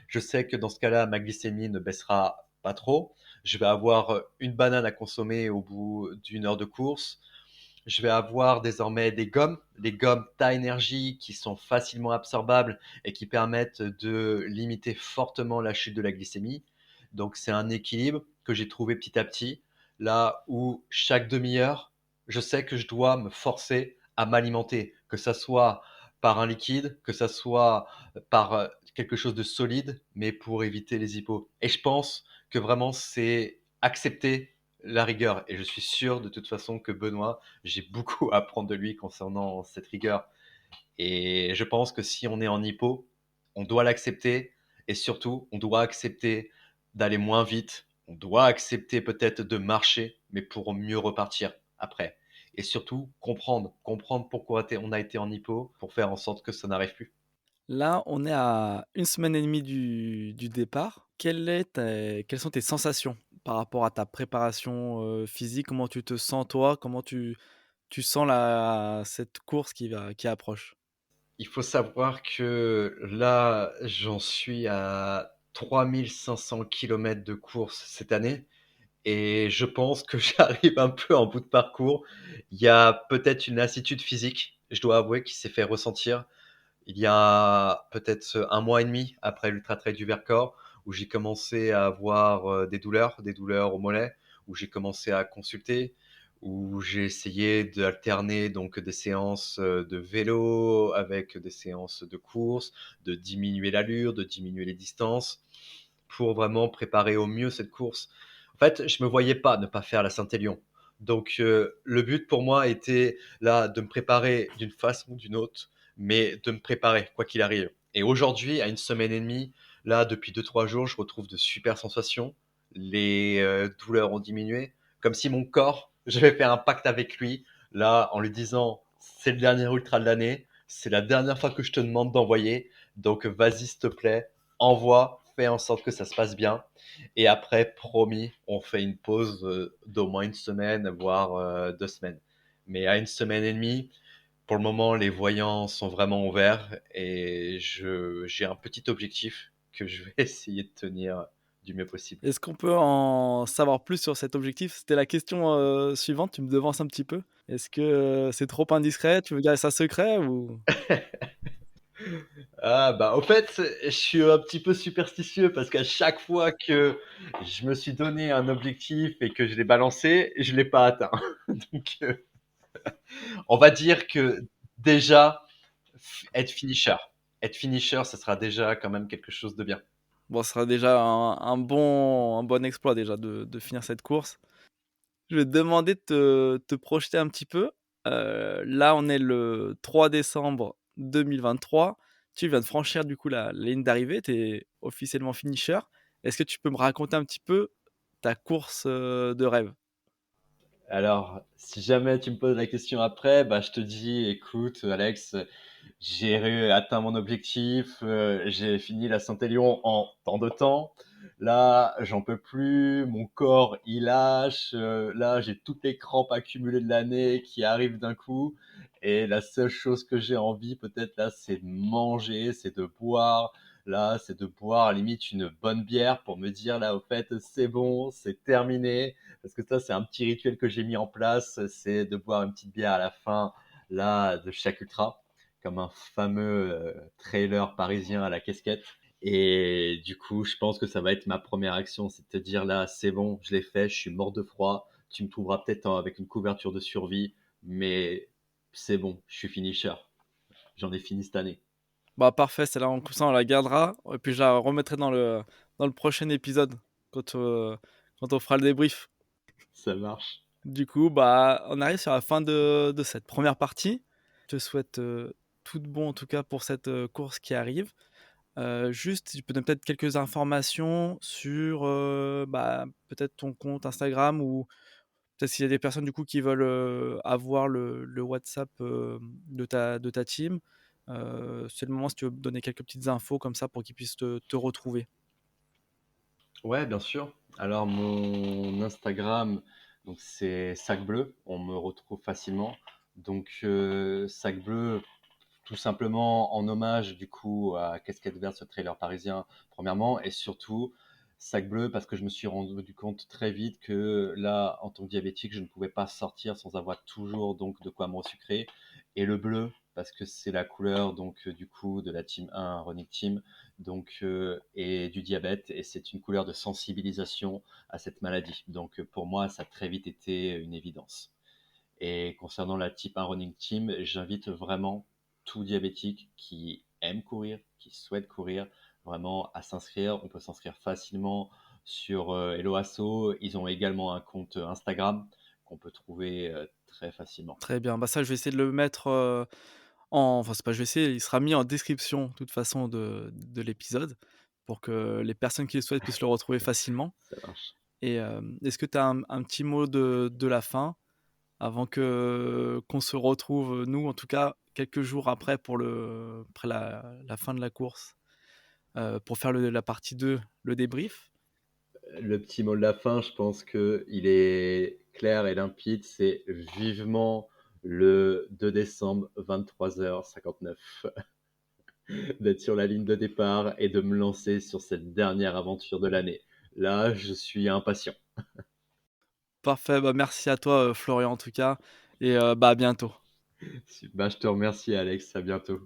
Je sais que dans ce cas-là, ma glycémie ne baissera pas trop. Je vais avoir une banane à consommer au bout d'une heure de course. Je vais avoir désormais des gommes, les gommes Ta Énergie qui sont facilement absorbables et qui permettent de limiter fortement la chute de la glycémie. Donc c'est un équilibre que j'ai trouvé petit à petit, là où chaque demi-heure, je sais que je dois me forcer à m'alimenter, que ça soit par un liquide, que ça soit par quelque chose de solide, mais pour éviter les hippos. Et je pense que vraiment c'est accepter la rigueur. Et je suis sûr de toute façon que Benoît, j'ai beaucoup à apprendre de lui concernant cette rigueur. Et je pense que si on est en hypo, on doit l'accepter. Et surtout, on doit accepter d'aller moins vite. On doit accepter peut-être de marcher, mais pour mieux repartir après. Et surtout, comprendre pourquoi on a été en hypo pour faire en sorte que ça n'arrive plus. Là, on est à une semaine et demie du départ. Quelles sont tes sensations par rapport à ta préparation, physique? Comment tu te sens toi? Comment tu sens cette course qui approche? Il faut savoir que là, j'en suis à 3500 kilomètres de course cette année. Et je pense que j'arrive un peu en bout de parcours. Il y a peut-être une lassitude physique, je dois avouer, qui s'est fait ressentir. Il y a peut-être un mois et demi après l'Ultra Trail du Vercors, où j'ai commencé à avoir des douleurs au mollet, où j'ai commencé à consulter, où j'ai essayé d'alterner donc des séances de vélo avec des séances de course, de diminuer l'allure, de diminuer les distances, pour vraiment préparer au mieux cette course. En fait, je me voyais pas ne pas faire la Saint-Élion. Donc, le but pour moi était là de me préparer d'une façon ou d'une autre, mais de me préparer quoi qu'il arrive. Et aujourd'hui, à une semaine et demie, là, depuis 2, 3 jours, je retrouve de super sensations. Les douleurs ont diminué, comme si mon corps, j'avais fait un pacte avec lui, là, en lui disant, c'est le dernier ultra de l'année, c'est la dernière fois que je te demande d'envoyer, donc vas-y, s'il te plaît, envoie, fais en sorte que ça se passe bien. Et après, promis, on fait une pause d'au moins une semaine, voire 2 semaines. Mais à une semaine et demie, pour le moment, les voyants sont vraiment ouverts et j'ai un petit objectif que je vais essayer de tenir du mieux possible. Est-ce qu'on peut en savoir plus sur cet objectif? C'était la question, suivante, tu me devances un petit peu. Est-ce que, c'est trop indiscret? Tu veux garder ça secret ou? Ah bah au fait, je suis un petit peu superstitieux parce qu'à chaque fois que je me suis donné un objectif et que je l'ai balancé, je l'ai pas atteint. Donc on va dire que déjà être finisher, ça sera déjà quand même quelque chose de bien. Bon, ce sera déjà un bon exploit déjà de finir cette course. Je vais te demander de te projeter un petit peu. Là, on est le 3 décembre 2023. Tu viens de franchir du coup la ligne d'arrivée, tu es officiellement finisher. Est-ce que tu peux me raconter un petit peu ta course, de rêve? Alors, si jamais tu me poses la question après, bah, je te dis: «Écoute, Alex, atteint mon objectif, j'ai fini la Saint-Élion en tant de temps. Là, j'en peux plus, mon corps, il lâche, là, j'ai toutes les crampes accumulées de l'année qui arrivent d'un coup et la seule chose que j'ai envie peut-être là, c'est de manger, c'est de boire. Là, c'est de boire à la limite une bonne bière pour me dire là, au fait, c'est bon, c'est terminé. Parce que ça, c'est un petit rituel que j'ai mis en place, c'est de boire une petite bière à la fin, là, de chaque ultra, comme un fameux trailer parisien à la casquette. Et du coup, je pense que ça va être ma première action, c'est de te dire là, c'est bon, je l'ai fait, je suis mort de froid. Tu me trouveras peut-être avec une couverture de survie, mais c'est bon, je suis finisher. J'en ai fini cette année. Bah, parfait, celle-là, comme ça, on la gardera et puis je la remettrai dans le prochain épisode quand, quand on fera le débrief. Ça marche. Du coup, bah, on arrive sur la fin de cette première partie. Je te souhaite, tout de bon, en tout cas, pour cette, course qui arrive. Juste, si tu peux donner peut-être quelques informations sur, bah, peut-être ton compte Instagram ou peut-être s'il y a des personnes, du coup, qui veulent, avoir le WhatsApp, de ta team. C'est le moment si tu veux me donner quelques petites infos comme ça pour qu'ils puissent te retrouver. Ouais, bien sûr. Alors mon Instagram, donc c'est Sac Bleu, on me retrouve facilement. Donc Sac Bleu, tout simplement en hommage du coup à Casquette Verte, ce trailer parisien, premièrement, et surtout Sac Bleu parce que je me suis rendu compte très vite que là, en tant que diabétique, je ne pouvais pas sortir sans avoir toujours donc de quoi me resucrer. Et le bleu parce que c'est la couleur donc du coup de la team 1 Running Team donc et du diabète et c'est une couleur de sensibilisation à cette maladie. Donc pour moi, ça a très vite été une évidence. Et concernant la type 1 Running Team, j'invite vraiment tout diabétique qui aime courir, qui souhaite courir, vraiment à s'inscrire. On peut s'inscrire facilement sur Hello Asso. Ils ont également un compte Instagram qu'on peut trouver très facilement. Très bien, bah, ça, je vais essayer de le mettre, enfin, c'est pas je vais essayer, il sera mis en description, de toute façon, de l'épisode pour que les personnes qui le souhaitent puissent le retrouver facilement Ça marche. et est-ce que tu as un petit mot de la fin avant qu'on se retrouve, nous, en tout cas, quelques jours après après la fin de la course, pour faire la partie 2, le débrief? Le petit mot de la fin, je pense que il est clair et limpide, c'est vivement le 2 décembre, 23h59, d'être sur la ligne de départ et de me lancer sur cette dernière aventure de l'année. Là, je suis impatient. Parfait, bah, merci à toi, Florian, en tout cas et bah, à bientôt. Bah, je te remercie, Alex. À bientôt.